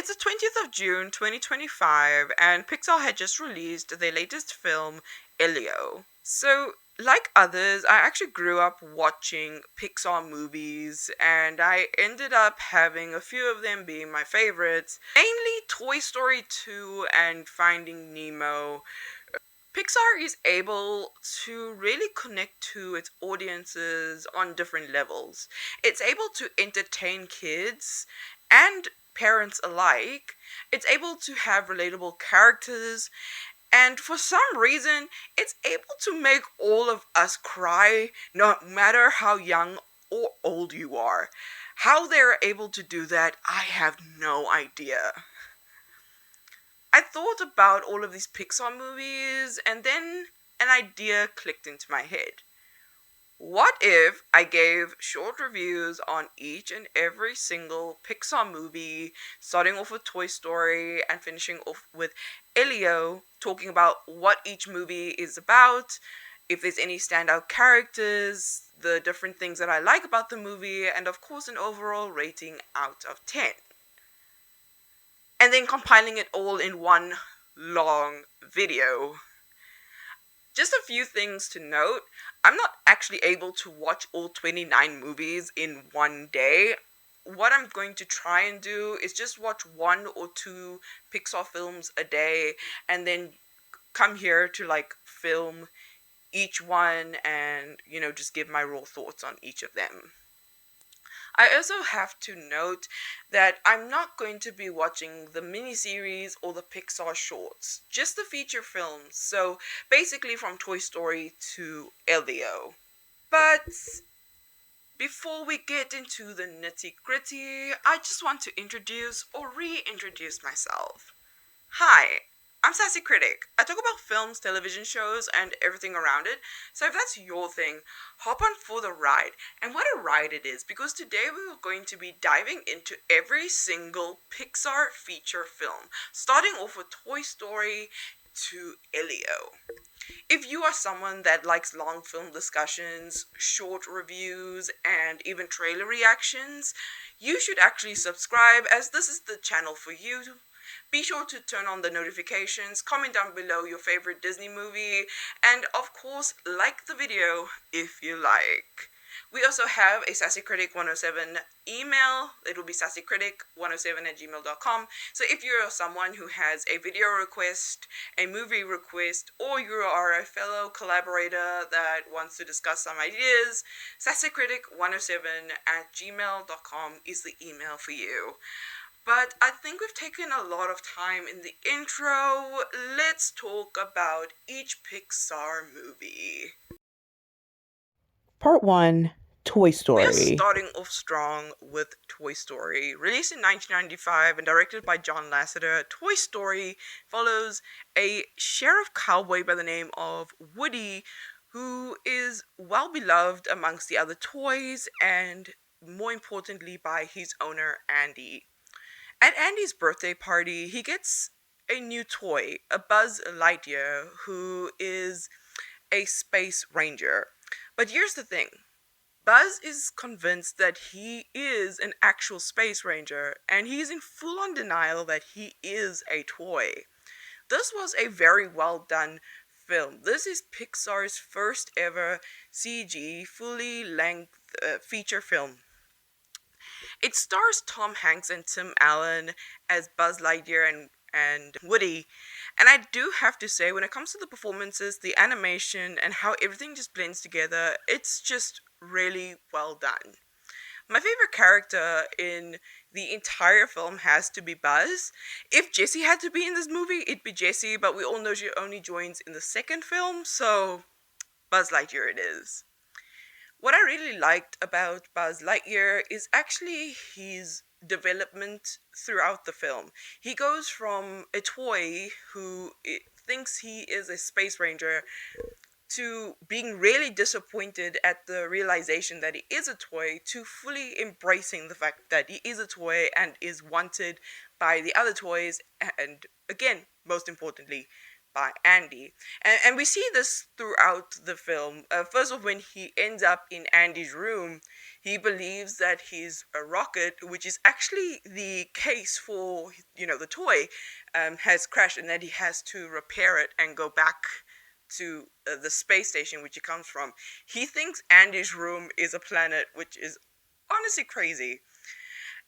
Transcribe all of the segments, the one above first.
It's the 20th of June 2025, and Pixar had just released their latest film, Elio. So, like others, I actually grew up watching Pixar movies, and I ended up having a few of them being my favorites, mainly Toy Story 2 and Finding Nemo. Pixar is able to really connect to its audiences on different levels. It's able to entertain kids and parents alike. It's able to have relatable characters, and for some reason, it's able to make all of us cry, no matter how young or old you are. How they're able to do that, I have no idea. I thought about all of these Pixar movies, and then an idea clicked into my head. What if I gave short reviews on each and every single Pixar movie, starting off with Toy Story and finishing off with Elio, talking about what each movie is about, if there's any standout characters, the different things that I like about the movie, and of course, an overall rating out of 10, and then compiling it all in one long video. Just a few things to note. I'm not actually able to watch all 29 movies in one day. What I'm going to try and do is just watch one or two Pixar films a day and then come here to film each one and just give my raw thoughts on each of them. I also have to note that I'm not going to be watching the miniseries or the Pixar shorts, just the feature films. So basically from Toy Story to Elio. But before we get into the nitty gritty, I just want to introduce or reintroduce myself. Hi, I'm Sassy Critic. I talk about films, television shows, and everything around it. So if that's your thing, hop on for the ride. And what a ride it is, because today we are going to be diving into every single Pixar feature film, starting off with Toy Story to Elio. If you are someone that likes long film discussions, short reviews, and even trailer reactions, you should actually subscribe, as this is the channel for you. Be sure to turn on the notifications, comment down below your favorite Disney movie, and of course, like the video if you like. We also have a Sassy Critic 107 email. It'll be sassycritic107@gmail.com. So if you're someone who has a video request, a movie request, or you are a fellow collaborator that wants to discuss some ideas, sassycritic107@gmail.com is the email for you. But I think we've taken a lot of time in the intro. Let's talk about each Pixar movie. Part 1, Toy We are Story. starting off strong with Toy Story. Released in 1995 and directed by John Lasseter, Toy Story follows a sheriff cowboy by the name of Woody, who is well beloved amongst the other toys and, more importantly, by his owner, Andy. At Andy's birthday party, he gets a new toy, a Buzz Lightyear, who is a space ranger. But here's the thing. Buzz is convinced that he is an actual space ranger, and he's in full on denial that he is a toy. This was a very well done film. This is Pixar's first ever CG, fully length feature film. It stars Tom Hanks and Tim Allen as Buzz Lightyear and Woody. And I do have to say, when it comes to the performances, the animation, and how everything just blends together, it's just really well done. My favorite character in the entire film has to be Buzz. If Jessie had to be in this movie, it'd be Jessie, but we all know she only joins in the second film, so Buzz Lightyear it is. What I really liked about Buzz Lightyear is actually his development throughout the film. He goes from a toy who thinks he is a space ranger to being really disappointed at the realization that he is a toy to fully embracing the fact that he is a toy and is wanted by the other toys, and again, most importantly, by Andy. And we see this throughout the film. First of all, when he ends up in Andy's room, he believes that his rocket, which is actually the case for, the toy, has crashed and that he has to repair it and go back to the space station which it comes from. He thinks Andy's room is a planet, which is honestly crazy.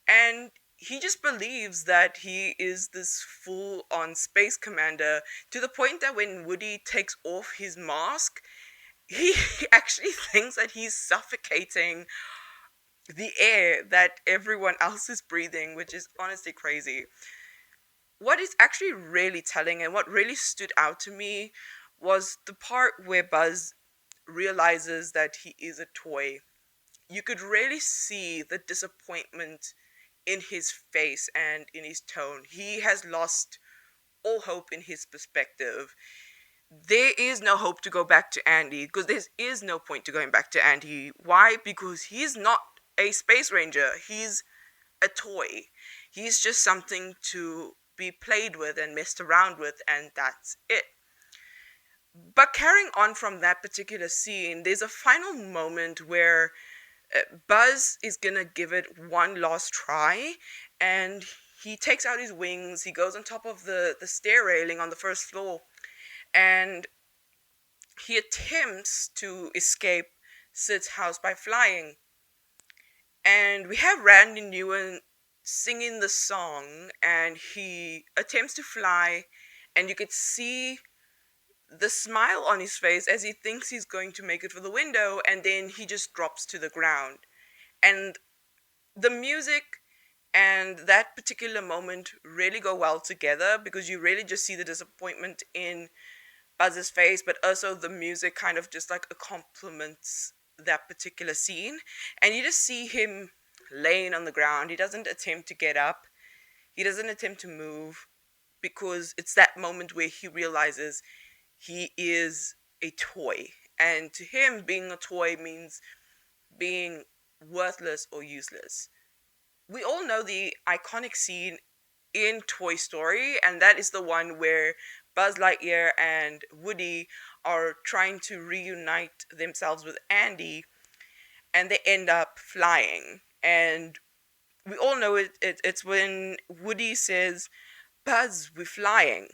And he just believes that he is this full on space commander to the point that when Woody takes off his mask, he actually thinks that he's suffocating the air that everyone else is breathing, which is honestly crazy. What is actually really telling and what really stood out to me was the part where Buzz realizes that he is a toy. You could really see the disappointment in his face and in his tone. He has lost all hope in his perspective. There is no hope to go back to Andy because there is no point to going back to Andy. Why? Because he's not a space ranger. He's a toy. He's just something to be played with and messed around with, and that's it. But carrying on from that particular scene, there's a final moment where Buzz is gonna give it one last try, and he takes out his wings. He goes on top of the stair railing on the first floor, and he attempts to escape Sid's house by flying. And we have Randy Newman singing the song, and he attempts to fly, and you could see the smile on his face as he thinks he's going to make it for the window, and then he just drops to the ground. And the music and that particular moment really go well together because you really just see the disappointment in Buzz's face, but also the music kind of just like complements that particular scene. And you just see him laying on the ground. He doesn't attempt to get up, he doesn't attempt to move because it's that moment where he realizes he is a toy. And to him, being a toy means being worthless or useless. We all know the iconic scene in Toy Story, and that is the one where Buzz Lightyear and Woody are trying to reunite themselves with Andy, and they end up flying. And we all know it's when Woody says, "Buzz, we're flying."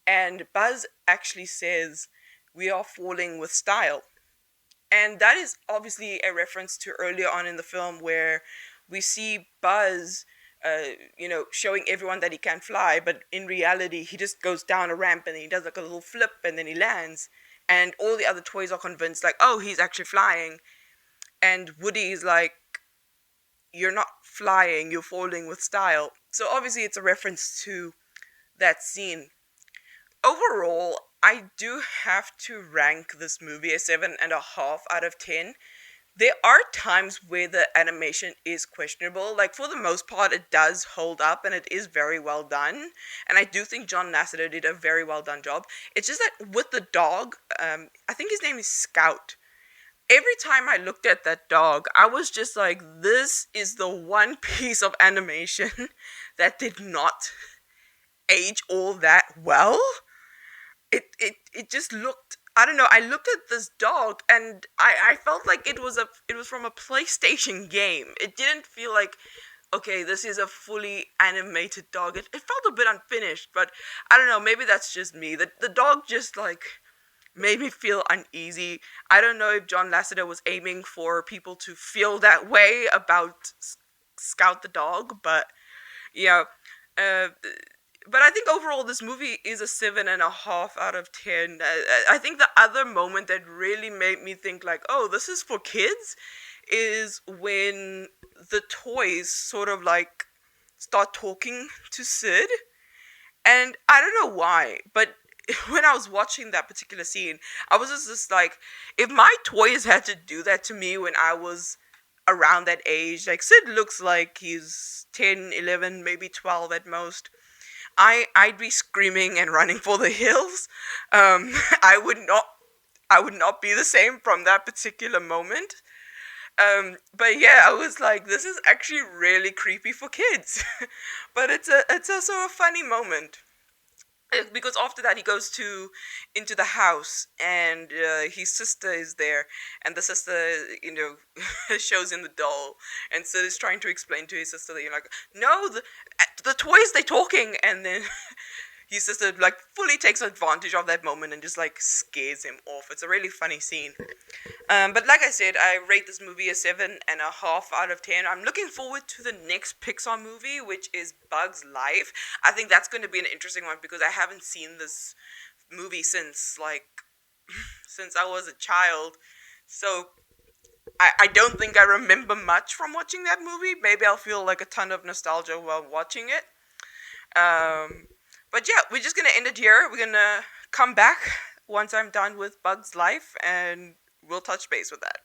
And Buzz actually says, "We are falling with style." And that is obviously a reference to earlier on in the film where we see Buzz, showing everyone that he can fly, but in reality, he just goes down a ramp and he does like a little flip and then he lands. And all the other toys are convinced, like, oh, he's actually flying. And Woody is like, you're not flying, you're falling with style. So obviously, it's a reference to that scene. Overall, I do have to rank this movie a 7.5 out of 10. There are times where the animation is questionable. Like, for the most part, it does hold up and it is very well done. And I do think John Lasseter did a very well done job. It's just that with the dog, I think his name is Scout. Every time I looked at that dog, I was just like, this is the one piece of animation that did not age all that well. It just looked, I don't know, I looked at this dog and I felt like it was from a PlayStation game. It didn't feel like, okay, this is a fully animated dog. It felt a bit unfinished, but I don't know, maybe that's just me. The dog just like made me feel uneasy. I don't know if John Lasseter was aiming for people to feel that way about Scout the dog, but yeah. Uh, but I think overall this movie is a 7.5 out of 10. I think the other moment that really made me think like, oh, this is for kids, is when the toys sort of like start talking to Sid, and I don't know why, but when I was watching that particular scene, I was just like, if my toys had to do that to me when I was around that age, like Sid looks like he's 10, 11, maybe 12 at most. I'd be screaming and running for the hills. I would not be the same from that particular moment. But yeah, I was like, this is actually really creepy for kids. But it's also a funny moment. because after that he goes to into the house, and his sister is there, and the sister, you know, shows him the doll, and so he's trying to explain to his sister that, you're like, no, the toys, they talking, and then his sister like fully takes advantage of that moment and just like scares him off. It's a really funny scene. But like I said, I rate this movie a 7.5 out of 10. I'm looking forward to the next Pixar movie, which is Bug's Life. I think that's going to be an interesting one because I haven't seen this movie since like since I was a child. So I don't think I remember much from watching that movie. Maybe I'll feel like a ton of nostalgia while watching it. Um, but yeah, we're just gonna end it here. We're gonna come back once I'm done with Bug's Life, and we'll touch base with that.